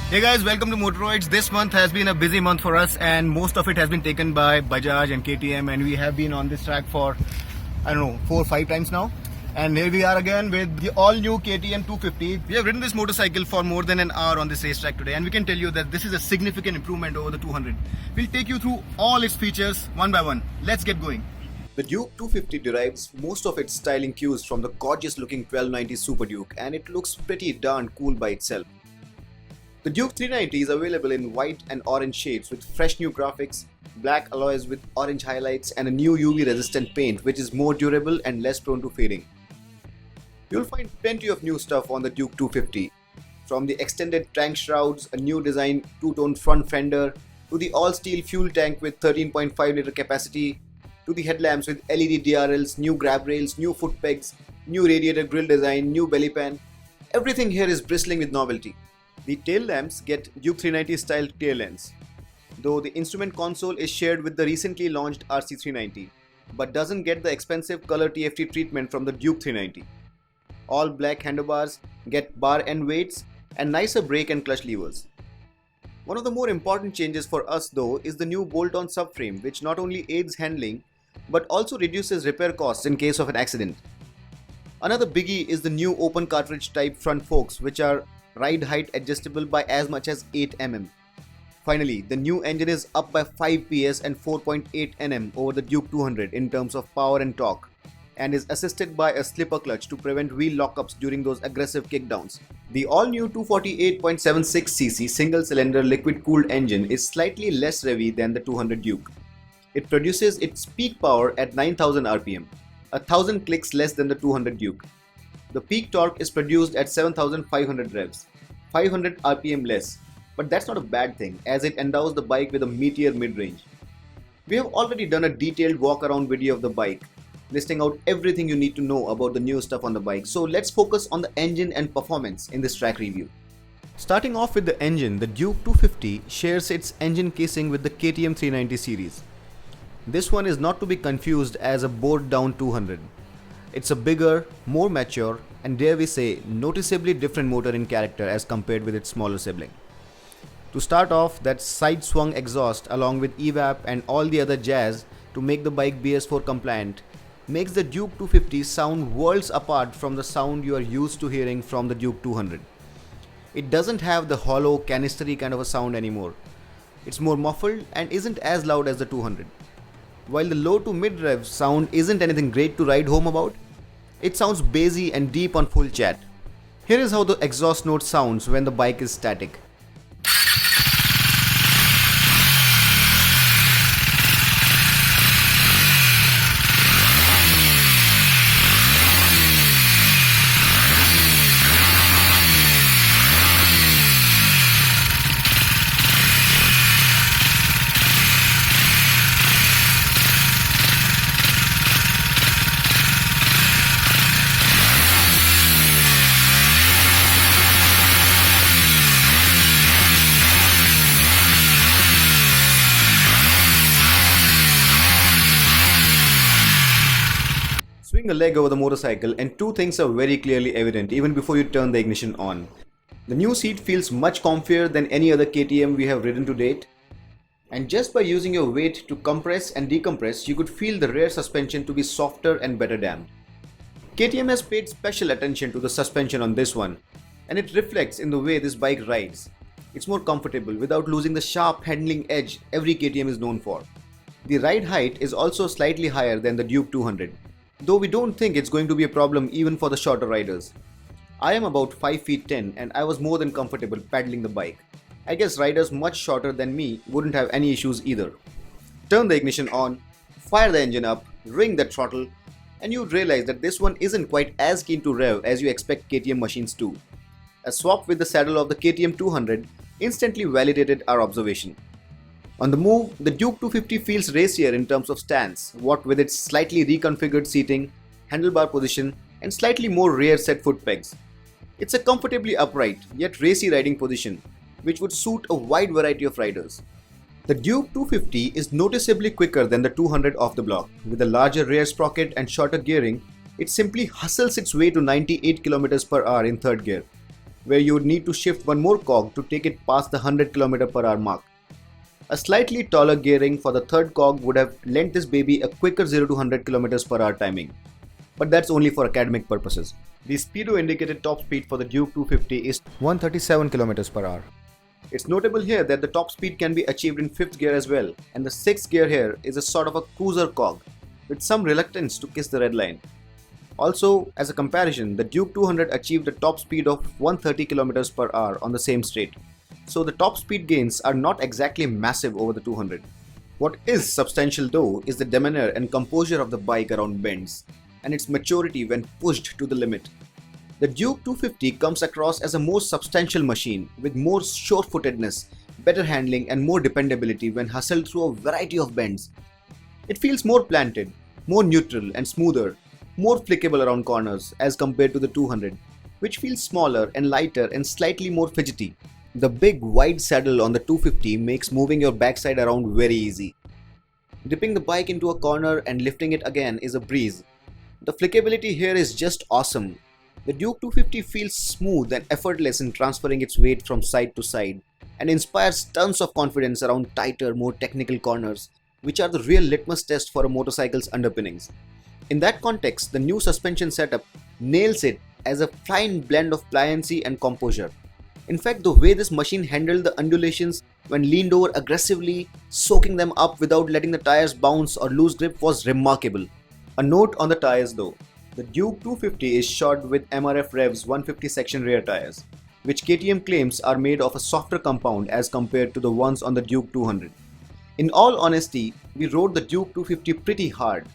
Hey guys, welcome to Motoroids. This month has been a busy month for us and most of it has been taken by Bajaj and KTM, and we have been on this track for, I don't know, 4 or 5 times now. And here we are again with the all new KTM 250. We have ridden this motorcycle for more than an hour on this racetrack today, and we can tell you that this is a significant improvement over the 200. We'll take you through all its features one by one. Let's get going. The Duke 250 derives most of its styling cues from the gorgeous looking 1290 Super Duke, and it looks pretty darn cool by itself. The Duke 390 is available in white and orange shades with fresh new graphics, black alloys with orange highlights, and a new UV resistant paint which is more durable and less prone to fading. You'll find plenty of new stuff on the Duke 250, from the extended tank shrouds, a new design two-tone front fender, to the all-steel fuel tank with 13.5 litre capacity, to the headlamps with LED DRLs, new grab rails, new foot pegs, new radiator grille design, new belly pan. Everything here is bristling with novelty. The tail lamps get Duke 390 style tail ends, though the instrument console is shared with the recently launched RC390, but doesn't get the expensive color TFT treatment from the Duke 390. All black handlebars get bar end weights and nicer brake and clutch levers. One of the more important changes for us though is the new bolt-on subframe, which not only aids handling but also reduces repair costs in case of an accident. Another biggie is the new open cartridge type front forks, which are ride height adjustable by as much as 8 mm. Finally, the new engine is up by 5 PS and 4.8 Nm over the Duke 200 in terms of power and torque, and is assisted by a slipper clutch to prevent wheel lockups during those aggressive kickdowns. The all-new 248.76cc single-cylinder liquid-cooled engine is slightly less revvy than the 200 Duke. It produces its peak power at 9000 rpm, 1000 clicks less than the 200 Duke. The peak torque is produced at 7500 revs, 500 rpm less, but that's not a bad thing as it endows the bike with a meteor mid-range. We have already done a detailed walk-around video of the bike, listing out everything you need to know about the new stuff on the bike, so let's focus on the engine and performance in this track review. Starting off with the engine, the Duke 250 shares its engine casing with the KTM 390 series. This one is not to be confused as a bored-down 200. It's a bigger, more mature, and dare we say, noticeably different motor in character as compared with its smaller sibling. To start off, that side-swung exhaust along with evap and all the other jazz to make the bike BS4 compliant makes the Duke 250 sound worlds apart from the sound you are used to hearing from the Duke 200. It doesn't have the hollow, canistery kind of a sound anymore. It's more muffled and isn't as loud as the 200. While the low to mid rev sound isn't anything great to ride home about, it sounds bassy and deep on full chat. Here is how the exhaust note sounds when the bike is static. Swing a leg over the motorcycle and two things are very clearly evident even before you turn the ignition on. The new seat feels much comfier than any other KTM we have ridden to date, and just by using your weight to compress and decompress, you could feel the rear suspension to be softer and better damped. KTM has paid special attention to the suspension on this one, and it reflects in the way this bike rides. It's more comfortable without losing the sharp handling edge every KTM is known for. The ride height is also slightly higher than the Duke 200. Though we don't think it's going to be a problem even for the shorter riders. I am about 5 feet 10 and I was more than comfortable paddling the bike. I guess riders much shorter than me wouldn't have any issues either. Turn the ignition on, fire the engine up, ring the throttle, and you'd realize that this one isn't quite as keen to rev as you expect KTM machines to. A swap with the saddle of the KTM 200 instantly validated our observation. On the move, the Duke 250 feels racier in terms of stance, what with its slightly reconfigured seating, handlebar position, and slightly more rear set foot pegs. It's a comfortably upright, yet racy riding position, which would suit a wide variety of riders. The Duke 250 is noticeably quicker than the 200 off the block. With a larger rear sprocket and shorter gearing, it simply hustles its way to 98 km/h in third gear. where you would need to shift one more cog to take it past the 100 km/h mark. A slightly taller gearing for the third cog would have lent this baby a quicker 0 to 100 km/h timing, but that's only for academic purposes. The speedo indicated top speed for the Duke 250 is 137 km/h. It's notable here that the top speed can be achieved in 5th gear as well, and the 6th gear here is a sort of a cruiser cog with some reluctance to kiss the red line. Also, as a comparison, the Duke 200 achieved a top speed of 130 km/h on the same straight, so the top speed gains are not exactly massive over the 200. What is substantial though is the demeanor and composure of the bike around bends, and its maturity when pushed to the limit. The Duke 250 comes across as a more substantial machine with more sure-footedness, better handling and more dependability when hustled through a variety of bends. It feels more planted, more neutral and smoother, more flickable around corners as compared to the 200, which feels smaller and lighter and slightly more fidgety. The big wide saddle on the 250 makes moving your backside around very easy. Dipping the bike into a corner and lifting it again is a breeze. The flickability here is just awesome. The Duke 250 feels smooth and effortless in transferring its weight from side to side and inspires tons of confidence around tighter, more technical corners, which are the real litmus test for a motorcycle's underpinnings. In that context, the new suspension setup nails it as a fine blend of pliancy and composure. In fact, the way this machine handled the undulations when leaned over aggressively, soaking them up without letting the tires bounce or lose grip was remarkable. A note on the tires though. The Duke 250 is shod with MRF Rev's 150 section rear tires, which KTM claims are made of a softer compound as compared to the ones on the Duke 200. In all honesty, we rode the Duke 250 pretty hard,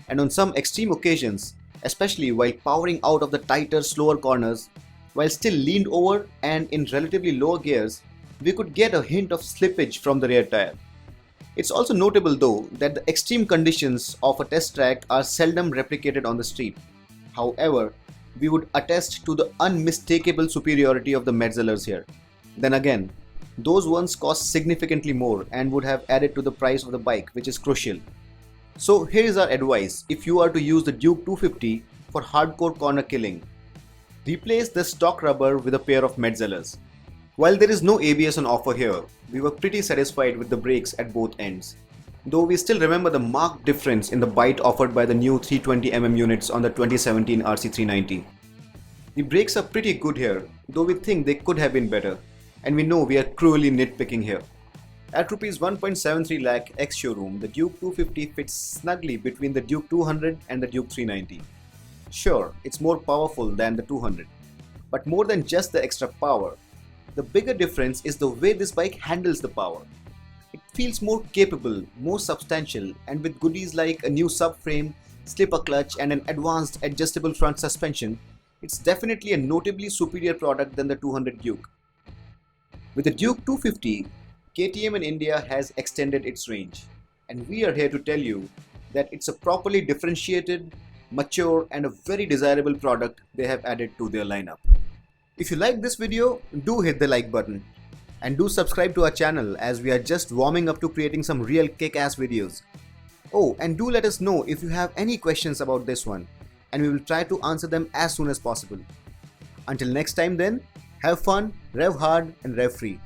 and on some extreme occasions, especially while powering out of the tighter, slower corners, while still leaned over and in relatively lower gears, we could get a hint of slippage from the rear tire. It's also notable though that the extreme conditions of a test track are seldom replicated on the street. However, we would attest to the unmistakable superiority of the Metzlers here. Then again, those ones cost significantly more and would have added to the price of the bike, which is crucial. So here is our advice if you are to use the Duke 250 for hardcore corner killing. Replace the stock rubber with a pair of Metzlers. While there is no ABS on offer here, we were pretty satisfied with the brakes at both ends, though we still remember the marked difference in the bite offered by the new 320mm units on the 2017 RC390. The brakes are pretty good here, though we think they could have been better, and we know we are cruelly nitpicking here. At Rs 1.73 lakh ex-showroom, the Duke 250 fits snugly between the Duke 200 and the Duke 390. Sure, it's more powerful than the 200, but more than just the extra power, the bigger difference is the way this bike handles the power. It feels more capable, more substantial, and with goodies like a new subframe, slipper clutch and an advanced adjustable front suspension, it's definitely a notably superior product than the 200 Duke. With the Duke 250, KTM in India has extended its range, and we are here to tell you that it's a properly differentiated, mature and a very desirable product they have added to their lineup. If you like this video, do hit the like button and do subscribe to our channel as we are just warming up to creating some real kick-ass videos. Oh, and do let us know if you have any questions about this one and we will try to answer them as soon as possible. Until next time then, have fun, rev hard and rev free.